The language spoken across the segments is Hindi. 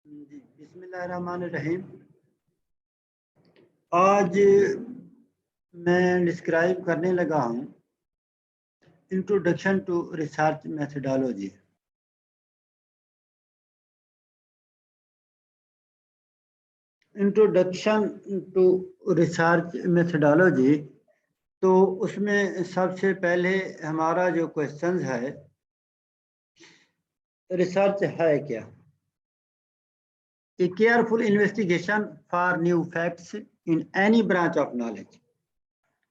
जी, बिस्मिल्लाहिर्रहमानिर्रहीम। आज मैं डिस्क्राइब करने लगा हूँ introduction to research methodology. Introduction to research methodology, तो उसमें सबसे पहले हमारा जो क्वेश्चन है, रिसर्च है क्या? A careful investigation for new facts in any branch of knowledge.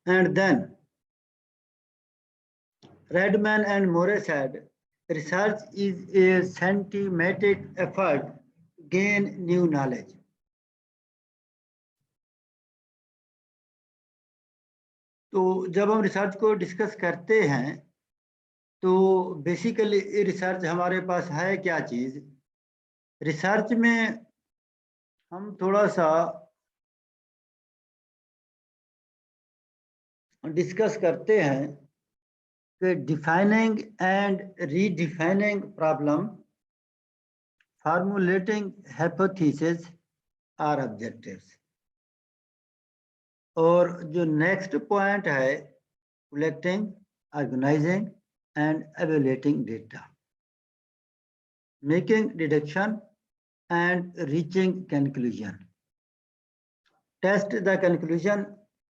And then Redman and Moore said, research is a systematic effort to gain new knowledge. तो जब हम रिसर्च को डिस्कस करते हैं तो बेसिकली रिसर्च हमारे पास है क्या चीज़? रिसर्च में हम थोड़ा सा डिस्कस करते हैं कि defining and redefining problem, formulating hypothesis or objectives. और जो नेक्स्ट पॉइंट है, collecting, organizing and evaluating data, making deduction and reaching conclusion, test the conclusion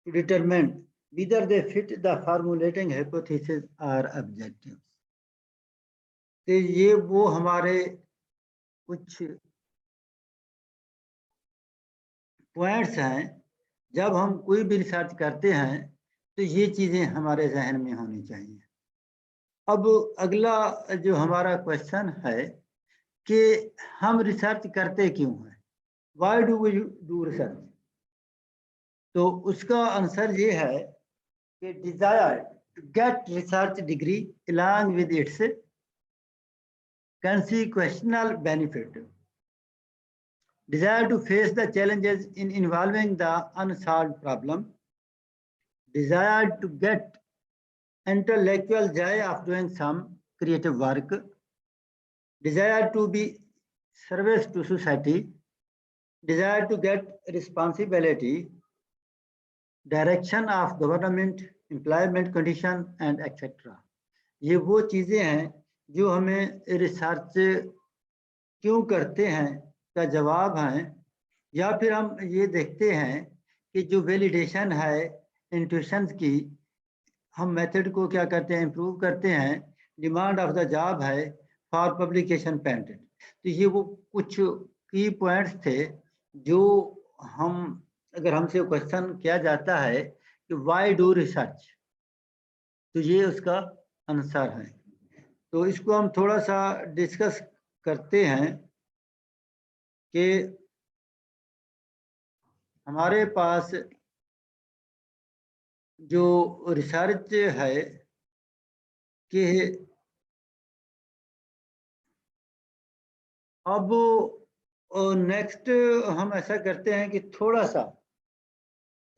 to determine whether they fit the formulating hypothesis or objectives. तो ये वो हमारे कुछ पॉइंट्स हैं, जब हम कोई भी रिसर्च करते हैं तो ये चीज़ें हमारे जहन में होनी चाहिए। अब अगला जो हमारा क्वेश्चन है कि हम रिसर्च करते क्यों हैं? Why do we do research? तो उसका आंसर ये है कि desire to get research degree along with its consequential benefit, desire to face the challenges in involving the unsolved problem, desire to get intellectual joy of doing some creative work, desire to be service to society, desire to get responsibility, direction of government, employment condition and etcetera. ये वो चीज़ें हैं जो हमें रिसर्च क्यों करते हैं का जवाब हैं। या फिर हम ये देखते हैं कि जो वैलिडेशन है इंट्यूशंस की, हम मेथड को क्या करते हैं, इम्प्रूव करते हैं। डिमांड ऑफ द जॉब है फॉर पब्लिकेशन पेटेंट। तो ये वो कुछ की पॉइंट्स थे जो हम, अगर हमसे क्वेश्चन किया जाता है कि वाई डू रिसर्च, तो ये उसका आंसर है। तो इसको हम थोड़ा सा डिस्कस करते हैं कि हमारे पास जो रिसर्च है कि अब नेक्स्ट हम ऐसा करते हैं कि थोड़ा सा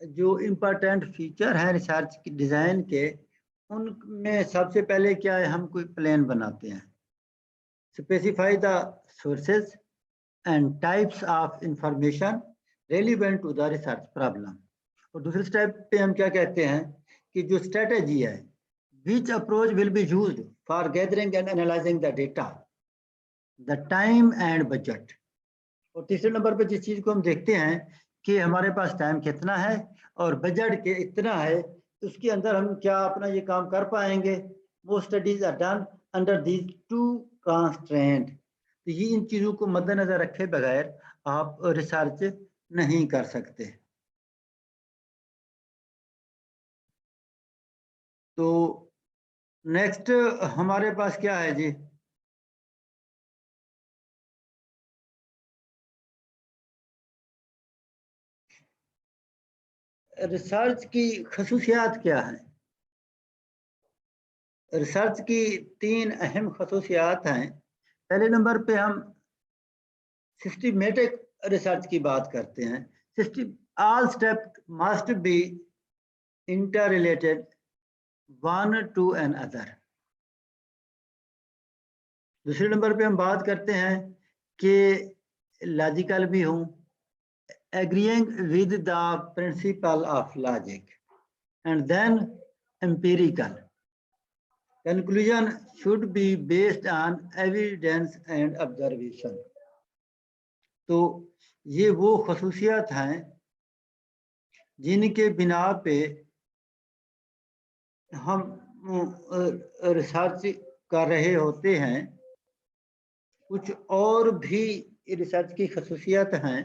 जो इम्पोर्टेंट फीचर हैं रिसर्च की डिज़ाइन के, उनमें सबसे पहले क्या है, हम कोई प्लान बनाते हैं। Specify the sources and types of information relevant to the research problem. और दूसरे स्टेप पे हम क्या कहते हैं कि जो स्ट्रेटेजी है, which approach will be used for gathering and analysing the data, the time and budget. और तीसरे नंबर पे जिस चीज़ को हम देखते हैं कि हमारे पास टाइम कितना है और बजट के इतना है, उसके अंदर हम क्या अपना ये काम कर पाएंगे। वो studies are done under these two constraint. तो ये इन चीज़ों को मद्देनजर रखे बगैर आप रिसर्च नहीं कर सकते। तो नेक्स्ट हमारे पास क्या है जी, रिसर्च की खसूसियात क्या है? रिसर्च की 3 अहम खसूसियात हैं। पहले नंबर पे हम सिस्टमेटिक रिसर्च की बात करते हैं। All step must be interrelated one to another. दूसरे नंबर पे हम बात करते हैं कि लॉजिकल भी हूँ, agreeing with the principle of logic, and then empirical. Conclusion should be based on evidence and observation. तो ये वो खसूसियात हैं जिनके बिना पे हम रिसर्च कर रहे होते हैं। कुछ और भी रिसर्च की खसूसियात हैं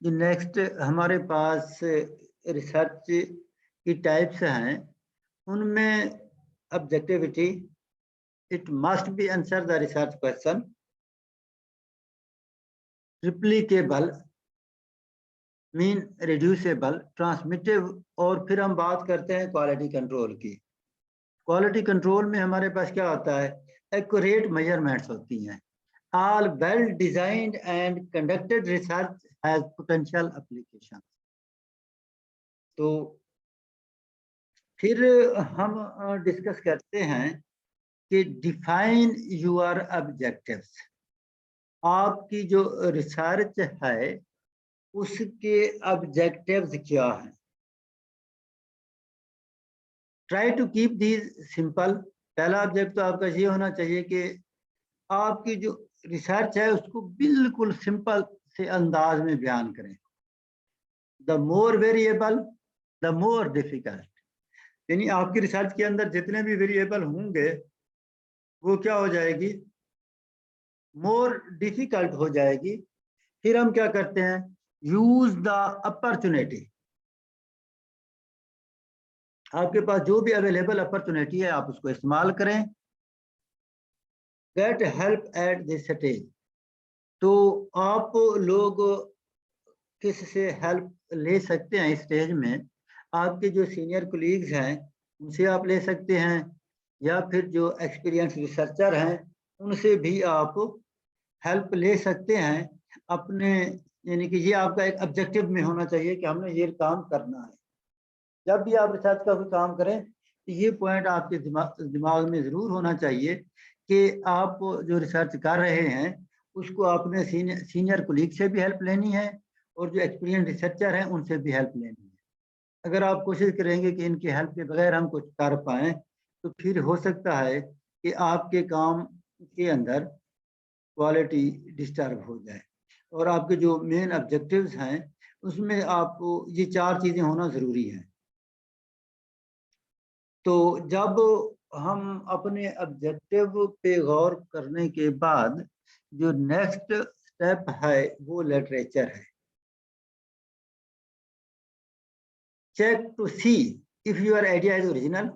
जो नेक्स्ट हमारे पास रिसर्च की टाइप्स हैं। उनमें objectivity, it must be answer the research question, replicable mean reducible, transmitive, और फिर हम बात करते हैं क्वालिटी कंट्रोल की। क्वालिटी कंट्रोल में हमारे पास क्या होता है, एक्यूरेट मेजरमेंट्स होती हैं। All well designed and conducted research has potential application. तो फिर हम डिस्कस करते हैं कि डिफाइन योर ऑब्जेक्टिव्स। आपकी जो रिसर्च है उसके ऑब्जेक्टिव्स क्या हैं। Try to keep these simple. पहला ऑब्जेक्ट तो आपका ये होना चाहिए कि आपकी जो रिसर्च है उसको बिल्कुल सिंपल से अंदाज में बयान करें। The more variable the more difficult, यानी आपकी रिसर्च के अंदर जितने भी वेरिएबल होंगे वो क्या हो जाएगी, मोर डिफिकल्ट हो जाएगी। फिर हम क्या करते हैं, यूज द अपॉर्चुनिटी। आपके पास जो भी अवेलेबल अपॉर्चुनिटी है आप उसको इस्तेमाल करें। Get help at this stage. तो आप लोग किससे हेल्प ले सकते हैं इस स्टेज में, आपके जो सीनियर कोलीग्स हैं उनसे आप ले सकते हैं, या फिर जो एक्सपीरियंस रिसर्चर हैं उनसे भी आप हेल्प ले सकते हैं अपने, यानी कि ये आपका एक ऑब्जेक्टिव में होना चाहिए कि हमने ये काम करना है। जब भी आप रिसर्च का कोई काम करें तो ये पॉइंट आपके दिमाग में ज़रूर होना चाहिए कि आप जो रिसर्च कर रहे हैं उसको आपने सीनियर कोलीग से भी हेल्प लेनी है और जो एक्सपीरियंस रिसर्चर हैं उनसे भी हेल्प लेनी है। अगर आप कोशिश करेंगे कि इनकी हेल्प के बगैर हम कुछ कर पाएँ तो फिर हो सकता है कि आपके काम के अंदर क्वालिटी डिस्टर्ब हो जाए, और आपके जो मेन ऑब्जेक्टिव्स हैं उसमें आपको ये 4 चीज़ें होना ज़रूरी है। तो जब हम अपने ऑब्जेक्टिव पे गौर करने के बाद जो नेक्स्ट स्टेप है वो लिटरेचर है। Check to see if your idea is original.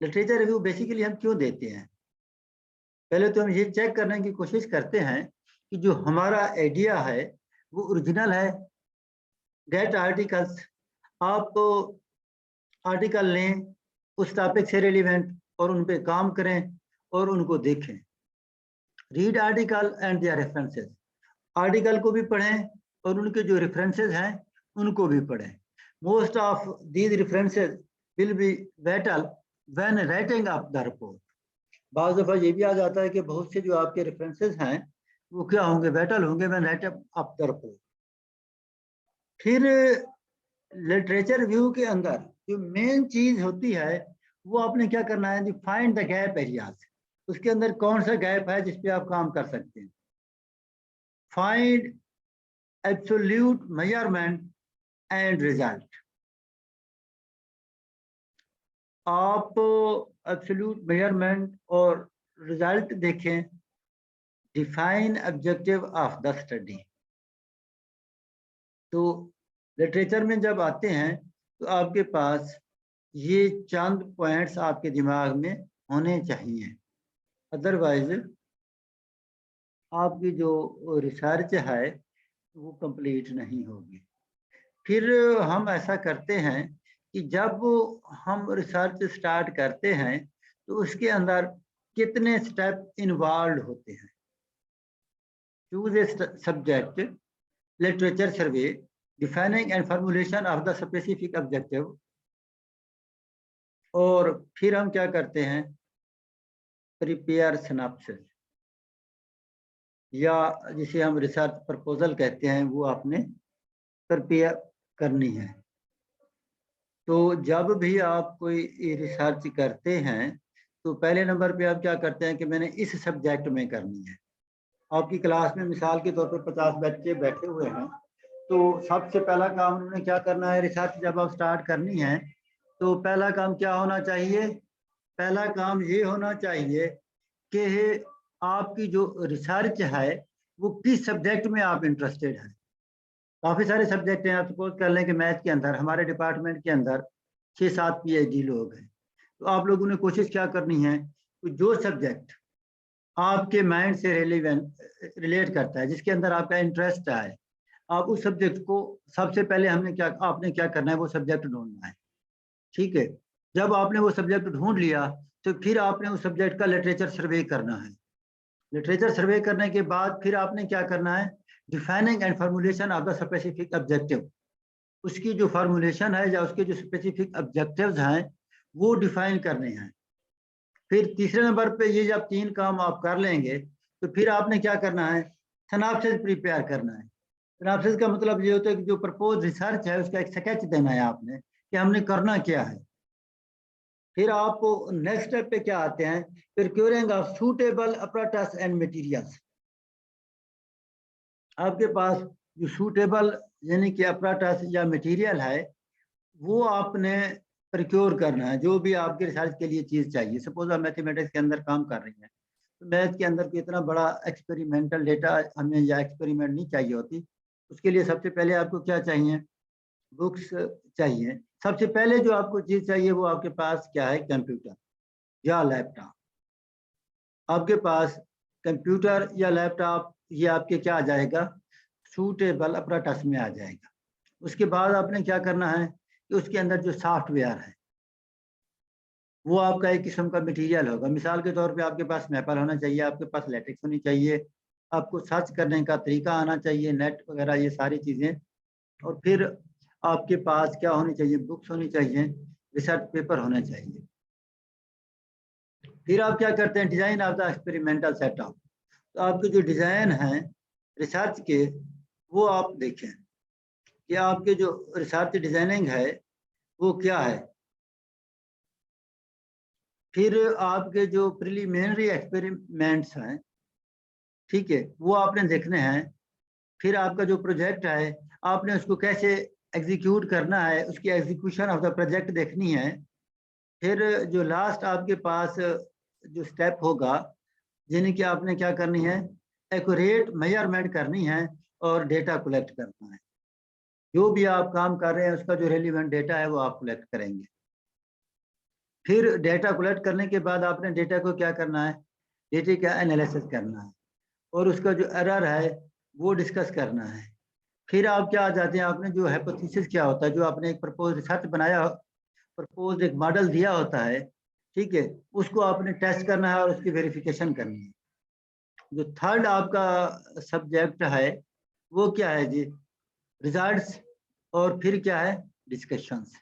Literature review basically हम क्यों देते हैं, पहले तो हम ये चेक करने की कोशिश करते हैं कि जो हमारा आइडिया है वो ओरिजिनल है। गेट आर्टिकल्स, आप आर्टिकल लें उस टॉपिक से रिलेवेंट और उन पे काम करें और उनको देखें। Read article and their references, article को भी पढ़ें और उनके जो रेफरेंसेस हैं उनको भी पढ़ें। Most of these references will be vital when writing up the report. बाज़ दफ़ा ये भी आ जाता है कि बहुत से जो आपके रेफरेंसेस हैं वो क्या होंगे, वाइटल होंगे when right up the report. फिर लिटरेचर रिव्यू के अंदर जो मेन चीज होती है वो आपने क्या करना है, फाइंड द गैप एरियाज। उसके अंदर कौन सा गैप है जिस पे आप काम कर सकते हैं। Find absolute measurement and result. आप एब्सोल्यूट मेजरमेंट और रिजल्ट देखें। Define objective of the study. तो लिटरेचर में जब आते हैं तो आपके पास ये चंद पॉइंट्स आपके दिमाग में होने चाहिए, अदरवाइज आपकी जो रिसर्च है वो कंप्लीट नहीं होगी। फिर हम ऐसा करते हैं कि जब हम रिसर्च स्टार्ट करते हैं तो उसके अंदर कितने स्टेप इन्वॉल्व होते हैं। Choose a subject, literature survey, defining and formulation of the specific objective, और फिर हम क्या करते हैं, प्रिपेयर सिनॉप्सिस। या जिसे हम रिसर्च प्रपोजल कहते हैं वो आपने प्रिपेयर करनी है। तो जब भी आप कोई रिसर्च करते हैं तो पहले नंबर पे आप क्या करते हैं कि मैंने इस सब्जेक्ट में करनी है। आपकी क्लास में मिसाल के तौर पर 50 बच्चे बैठे हुए हैं, तो सबसे पहला काम उन्होंने क्या करना है, रिसर्च जब आप स्टार्ट करनी है तो पहला काम क्या होना चाहिए, पहला काम ये होना चाहिए कि आपकी जो रिसर्च है वो किस सब्जेक्ट में आप इंटरेस्टेड हैं। काफ़ी सारे सब्जेक्ट हैं, आप सपोज कर लें कि मैथ के अंदर हमारे डिपार्टमेंट के अंदर 6-7 PhD लोग हैं। तो आप लोगों ने कोशिश क्या करनी है, तो जो सब्जेक्ट आपके माइंड से रिलेट करता है, जिसके अंदर आपका इंटरेस्ट है, आप उस सब्जेक्ट को सबसे पहले आपने क्या करना है, वो सब्जेक्ट ढूंढना है। ठीक है, जब आपने वो सब्जेक्ट ढूंढ लिया तो फिर आपने उस सब्जेक्ट का लिटरेचर सर्वे करना है। लिटरेचर सर्वे करने के बाद फिर आपने क्या करना है, defining and formulation of the specific objective, उसकी जो फॉर्मुलेशन है या उसके जो स्पेसिफिक ऑब्जेक्टिव्स हैं वो डिफाइन करने हैं। फिर तीसरे नंबर पे ये जब 3 काम आप कर लेंगे तो फिर आपने क्या करना है, सिनॉप्सिस प्रिपेयर करना है। सिनॉप्सिस का मतलब ये होता है कि जो प्रपोज रिसर्च है उसका एक स्केच देना है आपने कि हमने करना क्या है। फिर आप नेक्स्ट स्टेप पे क्या आते हैं, procuring of suitable apparatus and materials. आपके पास जो सूटेबल यानी कि अपराटस या मटेरियल है वो आपने प्रोक्योर करना है, जो भी आपके रिसर्च के लिए चीज़ चाहिए। सपोज आप मैथमेटिक्स के अंदर काम कर रही हैं, तो मैथ के अंदर इतना बड़ा एक्सपेरिमेंटल डेटा हमें या एक्सपेरिमेंट नहीं चाहिए होती। उसके लिए सबसे पहले आपको क्या चाहिए, बुक्स चाहिए। सबसे पहले जो आपको चीज़ चाहिए वो आपके पास क्या है, कंप्यूटर या लैपटॉप। आपके पास कंप्यूटर या लैपटॉप ये आपके क्या आ जाएगा, सूटेबल अपराटस में आ जाएगा। उसके बाद आपने क्या करना है कि उसके अंदर जो सॉफ्टवेयर है वो आपका एक किस्म का मटेरियल होगा। मिसाल के तौर पे आपके पास मैपल होना चाहिए, आपके पास लेटेक्स होनी चाहिए, आपको सर्च करने का तरीका आना चाहिए, नेट वगैरह ये सारी चीज़ें। और फिर आपके पास क्या होनी चाहिए, बुक्स होनी चाहिए, रिसर्च पेपर होने चाहिए। फिर आप क्या करते हैं, design of the experimental setup. तो आपके जो डिज़ाइन हैं रिसर्च के वो आप देखें कि आपके जो रिसर्च डिज़ाइनिंग है वो क्या है। फिर आपके जो प्रिलिमिनरी एक्सपेरिमेंट्स हैं, ठीक है, वो आपने देखने हैं। फिर आपका जो प्रोजेक्ट है आपने उसको कैसे एग्जीक्यूट करना है, उसकी एग्जीक्यूशन ऑफ द प्रोजेक्ट देखनी है। फिर जो लास्ट आपके पास जो स्टेप होगा, यानी कि आपने क्या करनी है, एक्यूरेट मेजरमेंट करनी है और डेटा कलेक्ट करना है। जो भी आप काम कर रहे हैं उसका जो रेलिवेंट डेटा है वो आप कलेक्ट करेंगे। फिर डेटा कलेक्ट करने के बाद आपने डेटा को क्या करना है, डेटा का एनालिसिस करना है और उसका जो एरर है वो डिस्कस करना है। फिर आप क्या आ जाते हैं, आपने जो हाइपोथेसिस क्या होता है, जो आपने एक प्रपोज रिसर्च बनाया, प्रपोज एक मॉडल दिया होता है, ठीक है, उसको आपने टेस्ट करना है और उसकी वेरिफिकेशन करनी है। जो थर्ड आपका सब्जेक्ट है वो क्या है जी, रिजल्ट्स। और फिर क्या है, डिस्कशंस।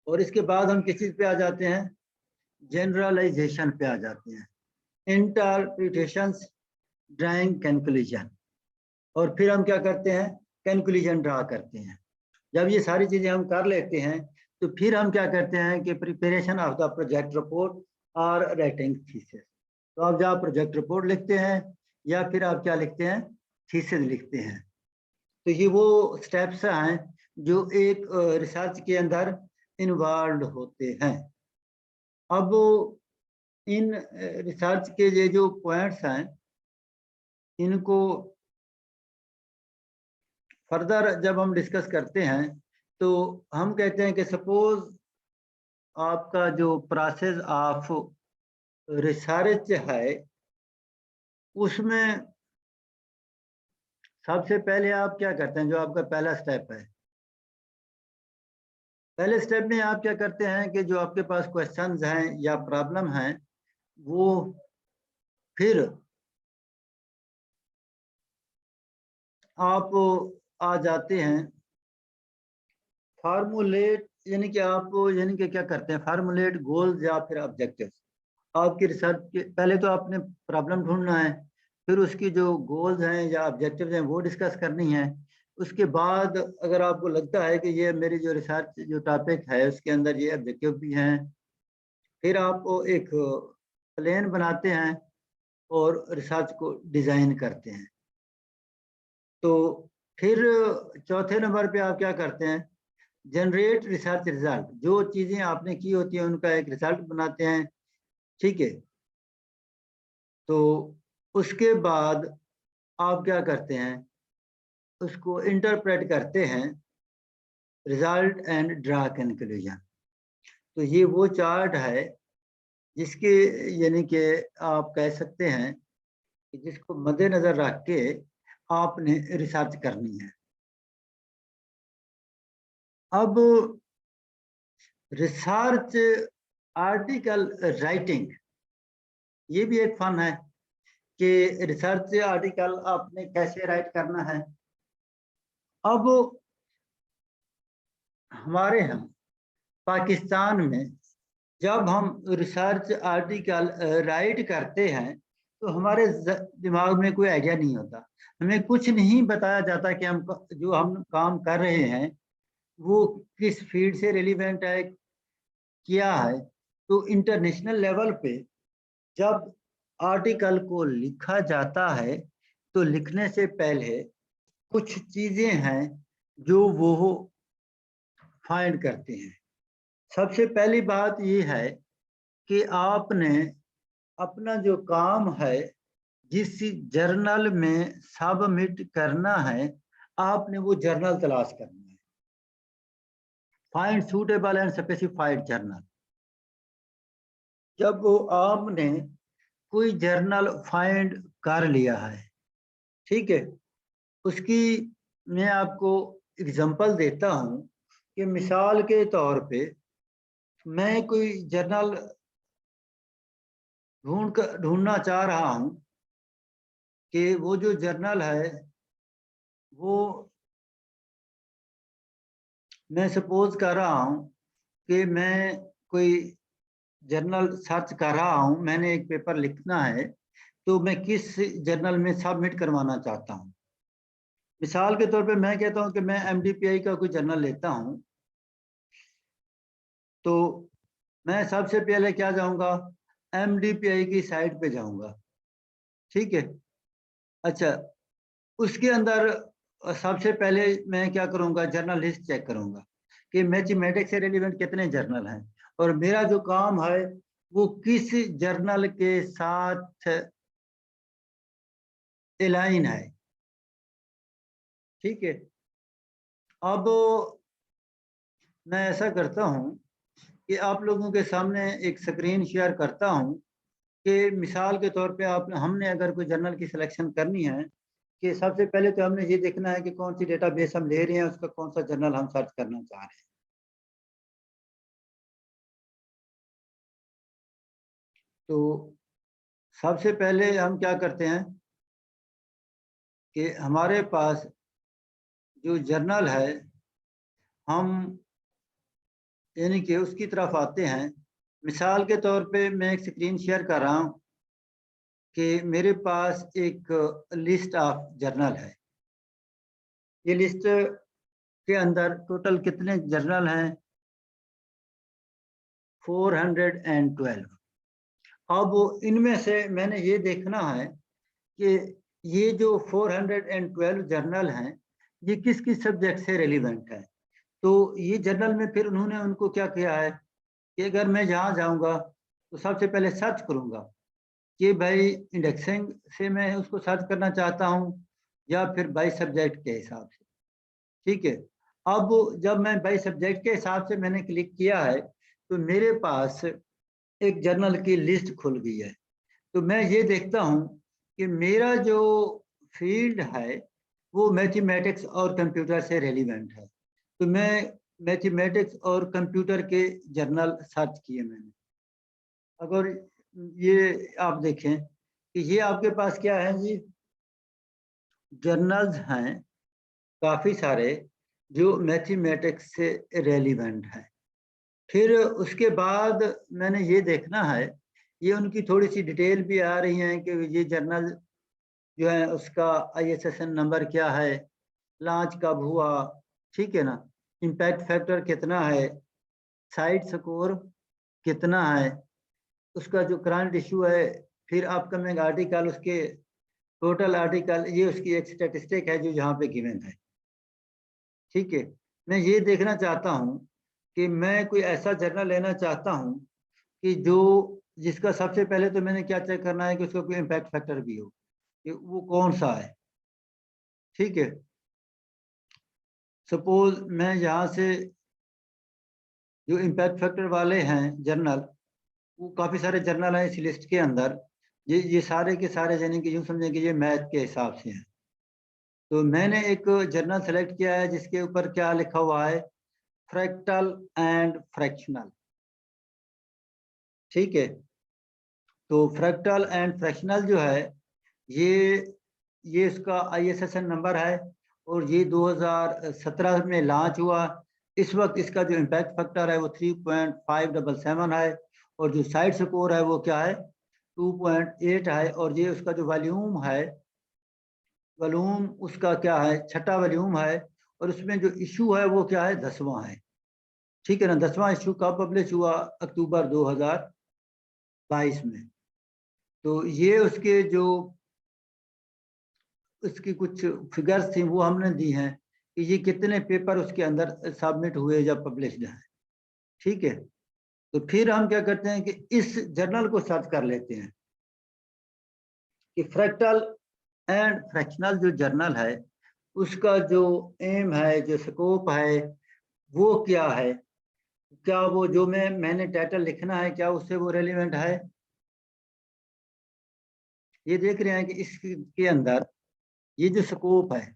और इसके बाद हम किस चीज पे आ जाते हैं, जनरलाइजेशन पे आ जाते हैं, इंटरप्रिटेशंस, ड्राइंग, कंक्लूजन। और फिर हम क्या करते हैं, कंक्लूजन ड्रा करते हैं। जब ये सारी चीजें हम कर लेते हैं तो फिर हम क्या करते हैं कि preparation of the project report और राइटिंग थीसिस। तो आप जहाँ प्रोजेक्ट रिपोर्ट लिखते हैं या फिर आप क्या लिखते हैं, थीसिस लिखते हैं। तो ये वो स्टेप्स हैं जो एक रिसर्च के अंदर इन्वॉल्व होते हैं। अब इन रिसर्च के ये जो पॉइंट्स हैं इनको फर्दर जब हम डिस्कस करते हैं तो हम कहते हैं कि सपोज आपका जो प्रोसेस ऑफ रिसर्च है उसमें सबसे पहले आप क्या करते हैं, जो आपका पहला स्टेप है, पहले स्टेप में आप क्या करते हैं कि जो आपके पास क्वेश्चंस हैं या प्रॉब्लम हैं वो फिर आप आ जाते हैं फार्मूलेट, यानी कि आप यानी कि क्या करते हैं, फार्मूलेट गोल्स या फिर ऑब्जेक्टिव्स। आपकी रिसर्च के पहले तो आपने प्रॉब्लम ढूंढना है, फिर उसकी जो गोल्स हैं या ऑब्जेक्टिव्स हैं वो डिस्कस करनी है। उसके बाद अगर आपको लगता है कि ये मेरी जो रिसर्च जो टॉपिक है उसके अंदर ये ऑब्जेक्टिव भी हैं, फिर आप एक प्लान बनाते हैं और रिसर्च को डिज़ाइन करते हैं। तो फिर चौथे नंबर पे आप क्या करते हैं, जनरेट रिसर्च रिजल्ट। जो चीज़ें आपने की होती हैं उनका एक रिजल्ट बनाते हैं, ठीक है। तो उसके बाद आप क्या करते हैं, उसको इंटरप्रेट करते हैं, रिजल्ट एंड ड्रा कंक्लूजन। तो ये वो चार्ट है जिसके यानी कि आप कह सकते हैं कि जिसको मद्देनजर रख के आपने रिसर्च करनी है। अब रिसर्च आर्टिकल राइटिंग, ये भी एक फन है कि रिसर्च आर्टिकल आपने कैसे राइट करना है। अब हमारे यहाँ पाकिस्तान में जब हम रिसर्च आर्टिकल राइट करते हैं तो हमारे दिमाग में कोई आइडिया नहीं होता, हमें कुछ नहीं बताया जाता कि हम जो हम काम कर रहे हैं वो किस फील्ड से रिलेवेंट है, क्या है। तो इंटरनेशनल लेवल पे जब आर्टिकल को लिखा जाता है तो लिखने से पहले कुछ चीजें हैं जो वो फाइंड करते हैं। सबसे पहली बात ये है कि आपने अपना जो काम है जिस जर्नल में सबमिट करना है, आपने वो जर्नल तलाश करना है। Find suitable and specified journal. जब वो आपने कोई जर्नल फाइंड कर लिया है, ठीक है, उसकी मैं आपको एग्जांपल देता हूं कि मिसाल के तौर पे मैं कोई जर्नल ढूंढना चाह रहा हूं कि वो जो जर्नल है वो मैं सपोज कर रहा हूं कि मैं कोई जर्नल सर्च कर रहा हूं, मैंने एक पेपर लिखना है तो मैं किस जर्नल में सबमिट करवाना चाहता हूं। मिसाल के तौर पे मैं कहता हूं कि मैं एमडीपीआई का कोई जर्नल लेता हूं, तो मैं सबसे पहले क्या जाऊंगा, एमडीपीआई की साइट पे जाऊंगा, ठीक है। अच्छा, उसके अंदर सबसे पहले मैं क्या करूंगा, जर्नल लिस्ट चेक करूंगा कि मैथमेटिक्स से रिलेवेंट कितने जर्नल हैं और मेरा जो काम है वो किस जर्नल के साथ एलाइन है, ठीक है। अब मैं ऐसा करता हूं कि आप लोगों के सामने एक स्क्रीन शेयर करता हूं कि मिसाल के तौर पे आप हमने अगर कोई जर्नल की सिलेक्शन करनी है कि सबसे पहले तो हमने ये देखना है कि कौन सी डेटाबेस हम ले रहे हैं, उसका कौन सा जर्नल हम सर्च करना चाह रहे हैं। तो सबसे पहले हम क्या करते हैं कि हमारे पास जो जर्नल है हम यानी कि उसकी तरफ आते हैं। मिसाल के तौर पे मैं एक स्क्रीन शेयर कर रहा हूँ कि मेरे पास एक लिस्ट ऑफ जर्नल है। ये लिस्ट के अंदर टोटल कितने जर्नल हैं, 412। अब इनमें से मैंने ये देखना है कि ये जो 412 जर्नल हैं ये किस किस सब्जेक्ट से रिलेवेंट है। तो ये जर्नल में फिर उन्होंने उनको क्या किया है कि अगर मैं जहाँ जाऊँगा तो सबसे पहले सर्च करूँगा कि भाई इंडेक्सिंग से मैं उसको सर्च करना चाहता हूँ या फिर बाई सब्जेक्ट के हिसाब से, ठीक है। अब जब मैं बाई सब्जेक्ट के हिसाब से मैंने क्लिक किया है तो मेरे पास एक जर्नल की लिस्ट खुल गई है। तो मैं ये देखता हूँ कि मेरा जो फील्ड है वो मैथमेटिक्स और कंप्यूटर से रेलिवेंट है। तो मैं मैथमेटिक्स और कंप्यूटर के जर्नल सर्च किए मैंने। अगर ये आप देखें कि ये आपके पास क्या है जी, जर्नल्स हैं काफ़ी सारे जो मैथमेटिक्स से रेलिवेंट हैं। फिर उसके बाद मैंने ये देखना है, ये उनकी थोड़ी सी डिटेल भी आ रही हैं कि ये जर्नल जो है उसका ISSN नंबर क्या है, लॉन्च कब हुआ, ठीक है ना, इम्पैक्ट फैक्टर कितना है, साइड स्कोर कितना है, उसका जो करंट इशू है, फिर अपकमिंग आर्टिकल, उसके टोटल आर्टिकल, ये उसकी एक स्टैटिस्टिक है जो यहाँ पे गिवन है। ठीक है, मैं ये देखना चाहता हूँ कि मैं कोई ऐसा जर्नल लेना चाहता हूँ कि जो जिसका सबसे पहले तो मैंने क्या चेक करना है कि उसका कोई इम्पैक्ट फैक्टर भी हो, कि वो कौन सा है। ठीक है, सपोज मैं यहाँ से जो इम्पैक्ट फैक्टर वाले हैं जर्नल, वो काफ़ी सारे जर्नल हैं इस लिस्ट के अंदर, ये सारे के सारे यानी कि यूँ समझें कि ये मैथ के हिसाब से हैं। तो मैंने एक जर्नल सेलेक्ट किया है जिसके ऊपर क्या लिखा हुआ है, फ्रैक्टल एंड फ्रैक्शनल। ठीक है, तो फ्रैक्टल एंड फ्रैक्शनल जो है ये इसका ISSN नंबर है और ये 2017 में लॉन्च हुआ। इस वक्त इसका जो इम्पैक्ट फैक्टर है वो 3.577 है और जो साइड स्कोर है वो क्या है, 2.8 है, और ये उसका जो वॉल्यूम है, वॉल्यूम उसका क्या है, छठा वॉल्यूम है, और उसमें जो इशू है वो क्या है, 10वां है। ठीक है ना, 10वां इशू कब पब्लिश हुआ, अक्टूबर 2022 में। तो ये उसके जो उसकी कुछ फिगर्स थी वो हमने दी हैं कि ये कितने पेपर उसके अंदर सबमिट हुए या पब्लिश्ड हैं। ठीक है, तो फिर हम क्या करते हैं कि इस जर्नल को सर्च कर लेते हैं कि फ्रैक्टल एंड फ्रैक्शनल जो जर्नल है उसका जो एम है, जो स्कोप है, वो क्या है, क्या वो जो मैंने टाइटल लिखना है क्या उससे वो रेलिवेंट है। ये देख रहे हैं कि इसके अंदर ये जो स्कोप है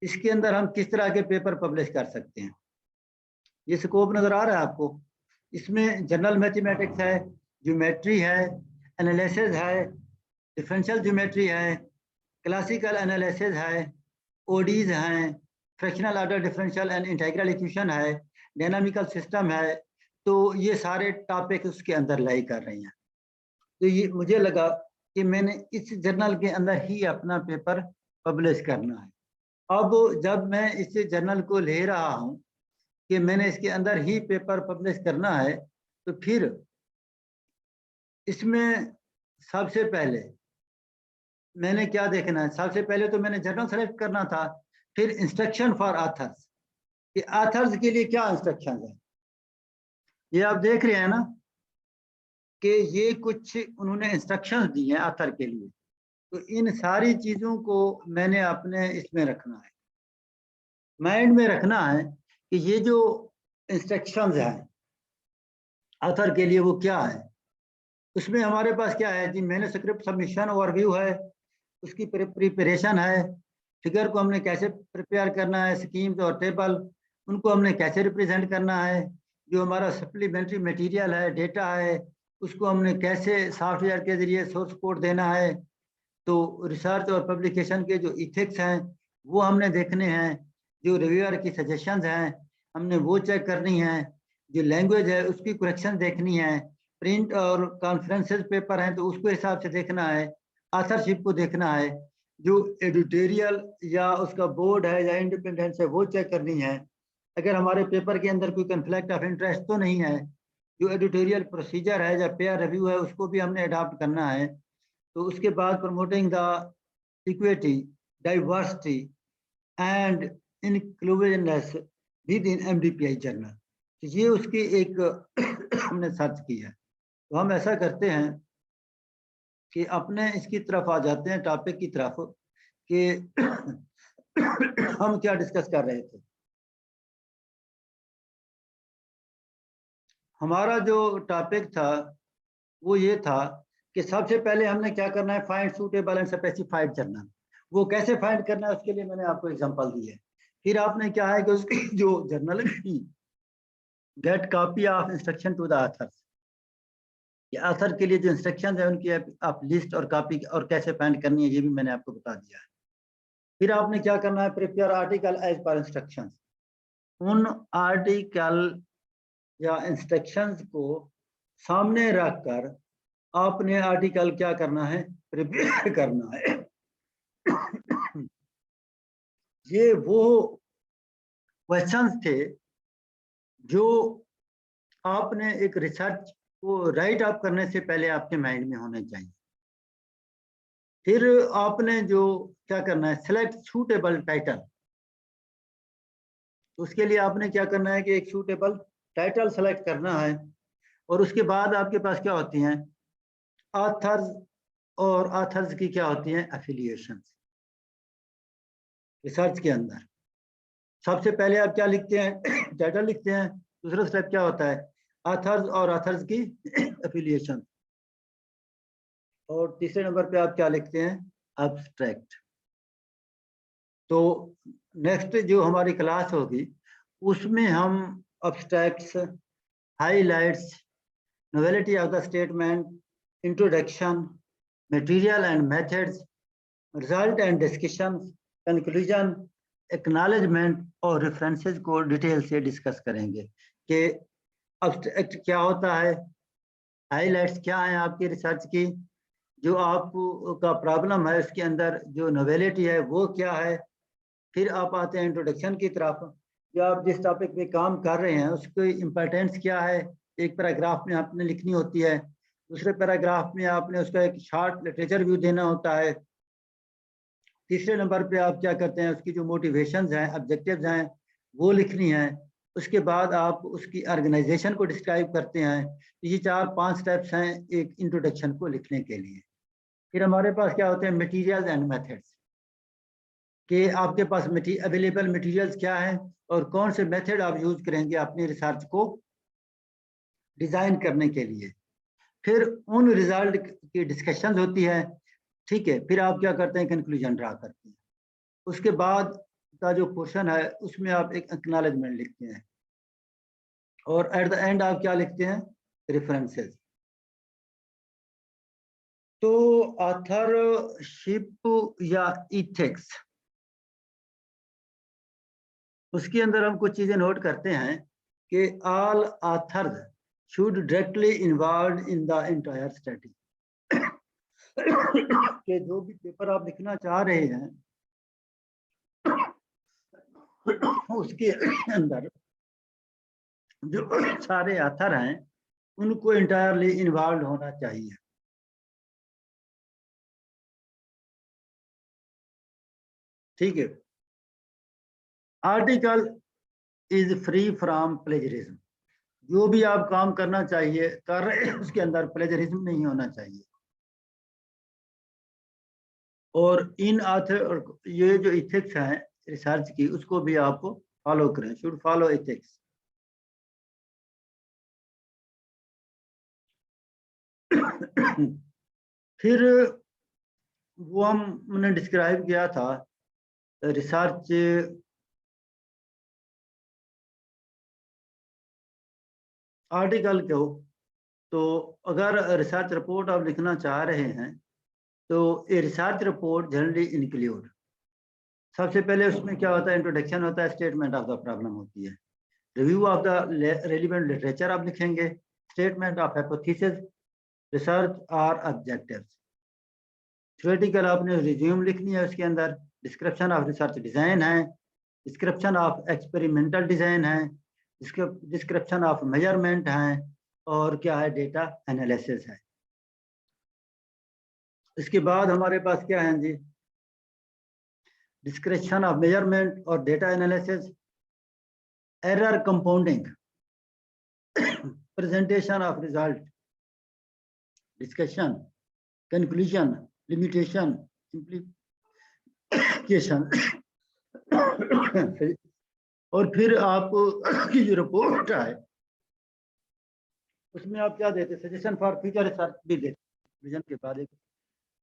इसके अंदर हम किस तरह के पेपर पब्लिश कर सकते हैं। ये स्कोप नजर आ रहा है आपको, इसमें जनरल मैथमेटिक्स है, ज्योमेट्री है, एनालिसिस है, डिफरेंशियल ज्योमेट्री है, क्लासिकल एनालिसिस है, ओडीज हैं, fractional order differential and integral equation है, डायनामिकल सिस्टम है। तो ये सारे टॉपिक उसके अंदर लाई कर रही हैं। तो ये मुझे लगा कि मैंने इस जर्नल के अंदर ही अपना पेपर पब्लिश करना है। अब जब मैं इस जर्नल को ले रहा हूँ कि मैंने इसके अंदर ही पेपर पब्लिश करना है, तो फिर इसमें सबसे पहले मैंने क्या देखना है, सबसे पहले तो मैंने जर्नल सेलेक्ट करना था, फिर इंस्ट्रक्शन फॉर ऑथर्स, कि ऑथर्स के लिए क्या इंस्ट्रक्शन है। ये आप देख रहे हैं ना कि ये कुछ उन्होंने इंस्ट्रक्शंस दी हैं ऑथर के लिए। तो इन सारी चीज़ों को मैंने अपने इसमें रखना है, माइंड में रखना है कि ये जो इंस्ट्रक्शंस हैं ऑथर के लिए वो क्या है। उसमें हमारे पास क्या है जी, मैंने स्क्रिप्ट सबमिशन ओवरव्यू है, उसकी प्रिपरेशन है, फिगर को हमने कैसे प्रिपेयर करना है, स्कीम्स और टेबल उनको हमने कैसे रिप्रेजेंट करना है, जो हमारा सप्लीमेंट्री मटेरियल है, डेटा है, उसको हमने कैसे सॉफ्टवेयर के जरिए सोर्स कोड देना है। तो रिसर्च और पब्लिकेशन के जो इथिक्स हैं वो हमने देखने हैं, जो रिव्यूअर की सजेशंस हैं हमने वो चेक करनी है, जो लैंग्वेज है उसकी करेक्शन देखनी है, प्रिंट और कॉन्फ्रेंसेस पेपर हैं तो उसको हिसाब से देखना है, ऑथरशिप को देखना है, जो एडिटोरियल या उसका बोर्ड है या इंडिपेंडेंस है वो चेक करनी है। अगर हमारे पेपर के अंदर कोई कन्फ्लिक्ट ऑफ इंटरेस्ट तो नहीं है, जो एडिटोरियल प्रोसीजर है या पेयर रिव्यू है उसको भी हमने अडॉप्ट करना है। तो उसके बाद promoting the equity, diversity and inclusiveness within MDPI journal. तो ये उसकी एक हमने सर्च की है। तो हम ऐसा करते हैं कि अपने इसकी तरफ आ जाते हैं, टॉपिक की तरफ, कि हम क्या डिस्कस कर रहे थे। हमारा जो टॉपिक था वो ये था कि सबसे पहले हमने क्या करना है, find suitable and specified journal. वो कैसे फाइंड करना है उसके लिए मैंने आपको एग्जांपल दी है। फिर आपने क्या है कि उसकी जो journal get copy of instruction to the author, ये ऑथर के लिए जो इंस्ट्रक्शन है उनकी आप लिस्ट और कॉपी और कैसे फाइंड करनी है ये भी मैंने आपको बता दिया है। फिर आपने क्या करना है, prepare article as per instructions. उन आर्टिकल या इंस्ट्रक्शंस को सामने रखकर आपने आर्टिकल क्या करना है, प्रिपेयर करना है। ये वो क्वेश्चंस थे जो आपने एक रिसर्च को राइट अप करने से पहले आपके माइंड में होने चाहिए। फिर आपने जो क्या करना है, सिलेक्ट सूटेबल टाइटल। उसके लिए आपने क्या करना है कि एक सूटेबल टाइटल सेलेक्ट करना है, और उसके बाद आपके पास क्या होती हैं, ऑथर्स, और ऑथर्स की क्या होती हैं, एफिलिएशन। रिसर्च के अंदर सबसे पहले आप क्या लिखते हैं, टाइटल लिखते हैं। दूसरा स्टेप क्या होता है, ऑथर्स और ऑथर्स की एफिलिएशन। और तीसरे नंबर पे आप क्या लिखते हैं, एब्स्ट्रैक्ट। तो नेक्स्ट जो हमारी क्लास होगी उसमें हम abstracts, highlights, novelty of the statement, introduction, material and methods, result and discussions, conclusion, acknowledgement और references को डिटेल से डिस्कस करेंगे कि अब्स्ट्रैक्ट क्या होता है, हाइलाइट्स क्या है आपकी रिसर्च की, जो आपका प्रॉब्लम है उसके अंदर जो नोवेलिटी है वो क्या है। फिर आप आते हैं इंट्रोडक्शन की तरफ, जो आप जिस टॉपिक पे काम कर रहे हैं उसकी इम्पोर्टेंस क्या है, एक पैराग्राफ में आपने लिखनी होती है। दूसरे पैराग्राफ में आपने उसका एक शॉर्ट लिटरेचर व्यू देना होता है। तीसरे नंबर पे आप क्या करते हैं, उसकी जो मोटिवेशंस हैं, ऑब्जेक्टिव्स हैं, वो लिखनी है। उसके बाद आप उसकी ऑर्गेनाइजेशन को डिस्क्राइब करते हैं। ये 4-5 स्टेप्स हैं एक इंट्रोडक्शन को लिखने के लिए। फिर हमारे पास क्या होते हैं, मटीरियल्स एंड मेथड्स, कि आपके पास अवेलेबल मटेरियल्स क्या है और कौन से मेथड आप यूज करेंगे अपनी रिसर्च को डिजाइन करने के लिए। फिर उन रिजल्ट की डिस्कशन होती है, ठीक है। फिर आप क्या करते हैं, कंक्लूजन ड्रा करते हैं। उसके बाद का जो पोर्शन है उसमें आप एक एक्नॉलेजमेंट लिखते हैं, और एट द एंड आप क्या लिखते हैं, रेफरेंसेस। तो ऑथरशिप या इथिक्स, उसके अंदर हम कुछ चीजें नोट करते हैं कि all authors should directly involve in the entire study. कि जो भी पेपर आप लिखना चाह रहे हैं उसके अंदर जो सारे ऑथर हैं उनको इंटायरली इन्वॉल्व होना चाहिए। ठीक है। Article is free from plagiarism. जो भी आप काम करना चाहिए कर रहे हैं उसके अंदर प्लेजरिज्म नहीं होना चाहिए। और इन आथर, ये जो इथिक्स हैं रिसर्च की, उसको भी आप फॉलो करें, शुड फॉलो इथिक्स। फिर वो हमने डिस्क्राइब किया था रिसर्च आर्टिकल को। तो अगर रिसर्च रिपोर्ट आप लिखना चाह रहे हैं तो ये रिसर्च रिपोर्ट जनरली इंक्लूड, सबसे पहले उसमें क्या होता है, इंट्रोडक्शन होता है, स्टेटमेंट ऑफ द प्रॉब्लम होती है, review of the relevant literature आप लिखेंगे, स्टेटमेंट ऑफ हाइपोथेसिस, रिसर्च और ऑब्जेक्टिव्स। थ्योरेटिकल आपने रिज्यूम लिखनी है, उसके अंदर डिस्क्रिप्शन ऑफ रिसर्च डिजाइन है, डिस्क्रिप्शन ऑफ एक्सपेरिमेंटल डिजाइन है, डिस्क्रिप्शन ऑफ मेजरमेंट है, और क्या है, डेटा एनालिसिस है। इसके बाद हमारे पास क्या है जी, डिस्क्रिप्शन ऑफ मेजरमेंट और data analysis, error compounding, presentation of result, discussion, conclusion, limitation, implication। और फिर आप की जो रिपोर्ट है उसमें आप क्या देते हैं, सजेशन फॉर फ्यूचर रिसर्च भी देते हैं। कंक्लूजन के बाद एक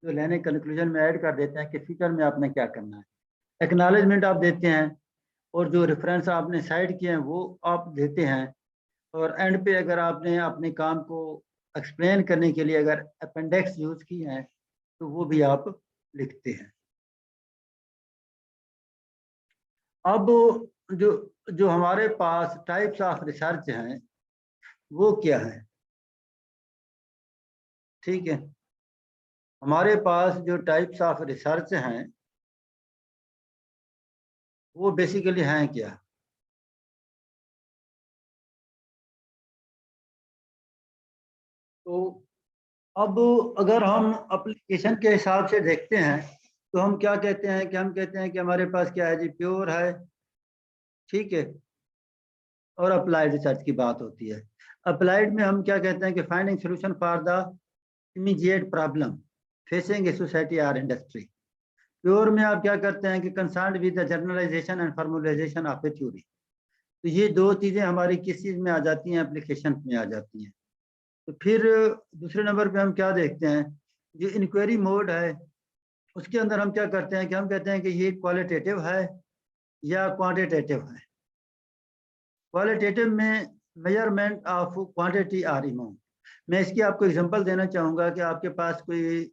जो लेने कंक्लूजन में ऐड कर देते हैं कि फ्यूचर में आपने क्या करना है। एक्नॉलेजमेंट आप देते हैं, और जो रेफरेंस आपने साइड किए हैं वो आप देते हैं। और एंड पे अगर आपने अपने काम को एक्सप्लेन करने के लिए अगर अपेंडिक्स यूज किए हैं तो वो भी आप लिखते हैं। अब जो जो हमारे पास टाइप्स ऑफ रिसर्च हैं वो क्या है, ठीक है। हमारे पास जो टाइप्स ऑफ रिसर्च हैं वो बेसिकली हैं क्या? तो अब अगर हम एप्लीकेशन के हिसाब से देखते हैं तो हम क्या कहते हैं कि हम कहते हैं कि हमारे पास क्या है जी, प्योर है, ठीक है, और अप्लाइड रिसर्च की बात होती है। अप्लाइड में हम क्या कहते हैं कि finding solution for the immediate problem facing a society और इंडस्ट्री। प्योर में आप क्या करते हैं कि concern with the generalisation and formalisation of a theory. तो ये दो चीजें हमारी किस चीज में आ जाती हैं? एप्लीकेशन में आ जाती हैं। तो फिर दूसरे नंबर पे हम क्या देखते हैं, जो इंक्वायरी मोड है उसके अंदर हम क्या करते हैं कि हम कहते हैं कि ये क्वालिटेटिव है या क्वांटिटेटिव है। क्वालिटेटिव में मेजरमेंट ऑफ क्वांटिटी और अमाउंट। मैं इसकी आपको एग्जांपल देना चाहूँगा कि आपके पास कोई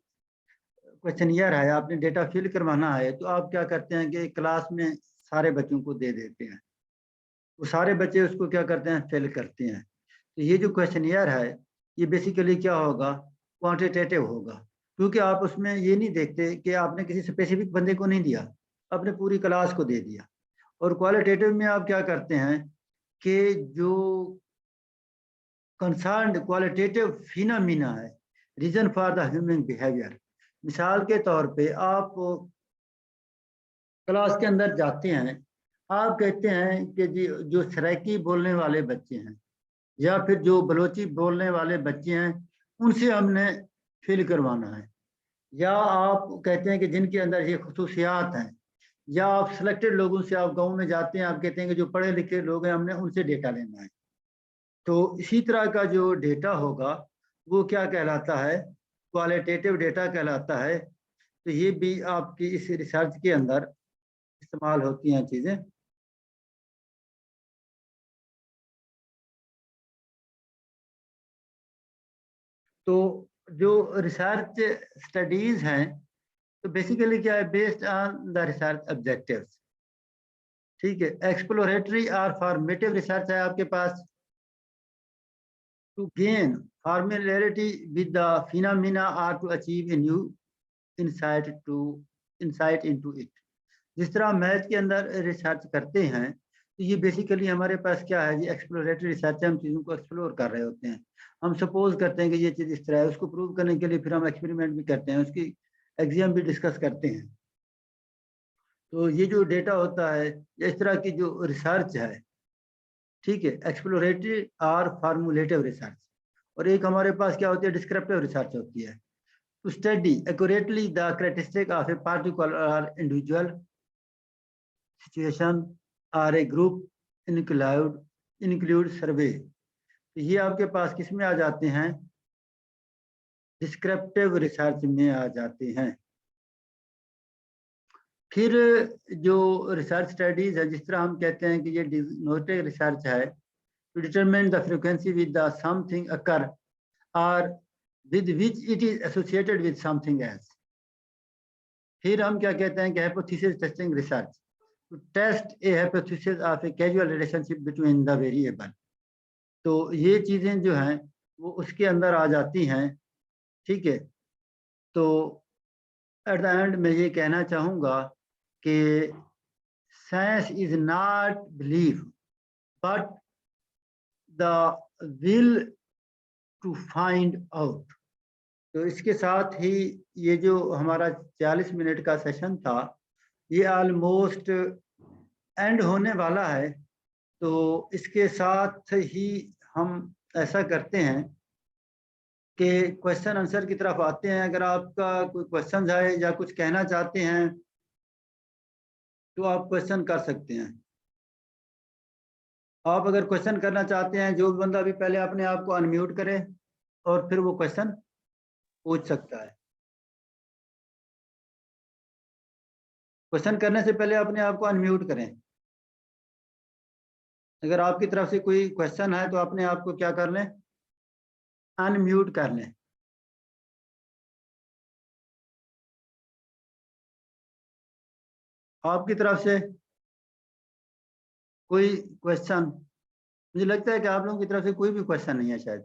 क्वेश्चनियर है, आपने डेटा फिल करवाना है, तो आप क्या करते हैं कि क्लास में सारे बच्चों को दे देते हैं, वो सारे बच्चे उसको क्या करते हैं? फिल करते हैं। तो ये जो क्वेश्चनियर है ये बेसिकली क्या होगा? क्वांटिटेटिव होगा, क्योंकि आप उसमें ये नहीं देखते कि आपने किसी स्पेसिफिक बंदे को नहीं दिया, आपने पूरी क्लास को दे दिया। और क्वालिटेटिव में आप क्या करते हैं कि जो कंसर्न्ड क्वालिटेटिव फिनोमिना है, reason for the human behaviour. मिसाल के तौर पे आप क्लास के अंदर जाते हैं, आप कहते हैं कि जी जो सराइकी बोलने वाले बच्चे हैं या फिर जो बलोची बोलने वाले बच्चे हैं उनसे हमने फिल करवाना है, या आप कहते हैं कि जिनके अंदर ये खसूसियात हैं, या आप सिलेक्टेड लोगों से आप गांव में जाते हैं, आप कहते हैं कि जो पढ़े लिखे लोग हैं हमने उनसे डेटा लेना है। तो इसी तरह का जो डेटा होगा वो क्या कहलाता है? क्वालिटेटिव डेटा कहलाता है। तो ये भी आपकी इस रिसर्च के अंदर इस्तेमाल होती हैं चीज़ें। तो जो रिसर्च स्टडीज हैं तो बेसिकली क्या है? Based on the research objectives, ठीक है। एक्सप्लोरेटरी और फॉर्मेटिव रिसर्च है आपके पास, to gain familiarity with the phenomena और to achieve a new insight into it. जिस तरह मैथ के अंदर रिसर्च करते हैं तो ये बेसिकली हमारे पास क्या है जी? एक्सप्लोरेटरी रिसर्च है, हम चीज़ों को एक्सप्लोर कर रहे होते हैं। हम सपोज करते हैं कि ये चीज़ इस तरह है, उसको प्रूव करने के लिए फिर हम एक्सपेरिमेंट भी करते हैं, उसकी एग्जाम भी डिस्कस करते हैं। तो ये जो डेटा होता है या इस तरह की जो रिसर्च है, ठीक है, एक्सप्लोरेटरी और फार्मूलेटिव रिसर्च। और एक हमारे पास क्या होती है? डिस्क्रिप्टिव रिसर्च होती है, to study accurately the characteristic of a particular individual situation और ए ग्रुप इंक्लूड सर्वे। तो ये आपके पास किस में आ जाते हैं? डिस्क्रिप्टिव रिसर्च में आ जाते हैं। फिर जो रिसर्च स्टडीज है, जिस तरह हम कहते हैं कि ये डिग्नोस्टिक रिसर्च है, to determine the frequency with the something occur और with which it is associated with something else. फिर हम क्या कहते हैं कि hypothesis testing research, to test a hypothesis of a causal relationship between the variable. तो ये चीज़ें जो हैं वो उसके अंदर आ जाती हैं, ठीक है। तो एट द एंड मैं ये कहना चाहूँगा कि science is not belief but the will to find out. तो इसके साथ ही ये जो हमारा 40 मिनट का सेशन था ये ऑलमोस्ट एंड होने वाला है। तो इसके साथ ही हम ऐसा करते हैं कि क्वेश्चन आंसर की तरफ आते हैं। अगर आपका कोई क्वेश्चन है या कुछ कहना चाहते हैं तो आप क्वेश्चन कर सकते हैं। आप अगर क्वेश्चन करना चाहते हैं, जो भी बंदा अभी पहले अपने आप को अनम्यूट करे और फिर वो क्वेश्चन पूछ सकता है। क्वेश्चन करने से पहले अपने आप को अनम्यूट करें। अगर आपकी तरफ से कोई क्वेश्चन है तो अपने आप को क्या कर लें? अनम्यूट कर लें। आपकी तरफ से कोई क्वेश्चन? मुझे लगता है कि आप लोगों की तरफ से कोई भी क्वेश्चन नहीं है शायद।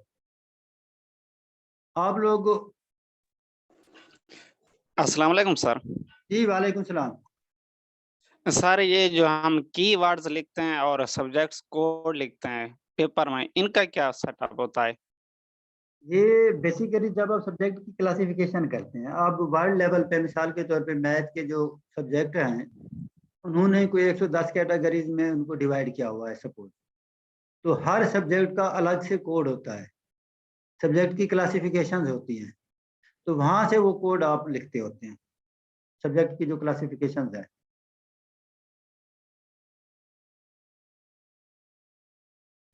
आप लोग? अस्सलाम वालेकुम सर। जी वालेकुम सलाम। सर ये जो हम कीवर्ड्स लिखते हैं और सब्जेक्ट्स कोड लिखते हैं पेपर में, इनका क्या सेटअप होता है? ये बेसिकली जब आप सब्जेक्ट की क्लासिफिकेशन करते हैं, आप वर्ल्ड लेवल पे मिसाल के तौर पे मैथ के जो सब्जेक्ट हैं उन्होंने कोई 110 कैटेगरीज में उनको डिवाइड किया हुआ है सपोज। तो हर सब्जेक्ट का अलग से कोड होता है, सब्जेक्ट की क्लासिफिकेशंस होती हैं, तो वहां से वो कोड आप लिखते होते हैं सब्जेक्ट की जो क्लासिफिकेशंस है।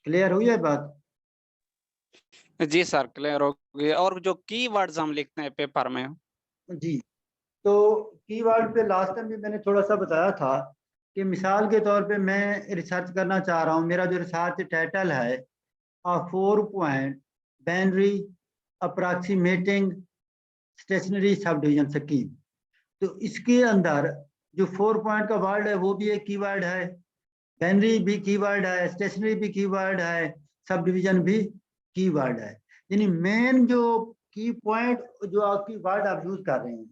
क्लियर हुई है बात? जी सर क्लियर हो गया। और जो कीवर्ड्स हम लिखते हैं पेपर में, जी, तो कीवर्ड पे लास्ट टाइम भी मैंने थोड़ा सा बताया था कि मिसाल के तौर पे मैं रिसर्च करना चाह रहा हूँ, मेरा जो रिसर्च टाइटल है 4 point binary approximating stationary subdivision scheme. तो इसके अंदर जो 4 पॉइंट का वर्ड है वो भी एक कीवर्ड है, बाइनरी भी कीवर्ड है, स्टेशनरी भी कीवर्ड है, सब डिवीजन भी कीवर्ड है। यानी मेन जो की पॉइंट जो आपकी वर्ड आप यूज कर रहे हैं,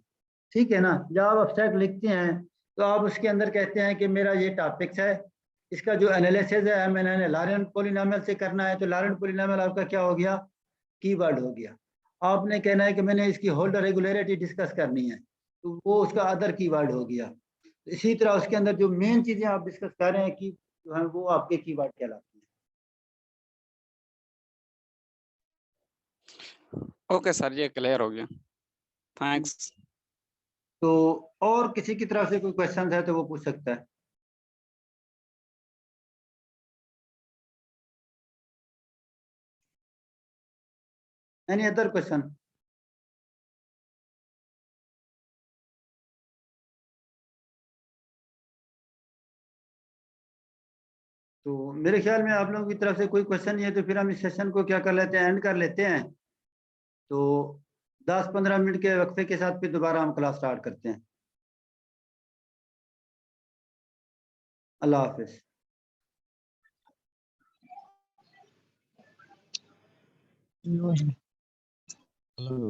ठीक है ना। जब आप अब्स्ट्रैक्ट लिखते हैं तो आप उसके अंदर कहते हैं कि मेरा ये टॉपिक्स है, इसका जो एनालिसिस है मैंने लॉरेंट पॉलिनोमियल से करना है, तो लॉरेंट पॉलिनोमियल आपका क्या हो गया, कीवर्ड हो गया। आपने कहना है कि मैंने इसकी होल्डर रेगुलरिटी डिस्कस करनी है, तो वो उसका अदर कीवर्ड हो गया। तो इसी तरह उसके अंदर जो मेन चीजें आप डिस्कस कर रहे हैं कि जो है वो आपके कीवर्ड कहलाती हैं। ओके सर ये क्लियर हो गया, थैंक्स। तो और किसी की तरफ से कोई क्वेश्चन है तो वो पूछ सकता है। Any other question? तो मेरे ख्याल में आप लोगों की तरफ से कोई क्वेश्चन नहीं है, तो फिर हम इस सेशन को क्या कर लेते हैं, एंड कर लेते हैं। तो 10-15 मिनट के वक्फे के साथ फिर दोबारा हम क्लास स्टार्ट करते हैं। अल्लाह हाफिज। Hello.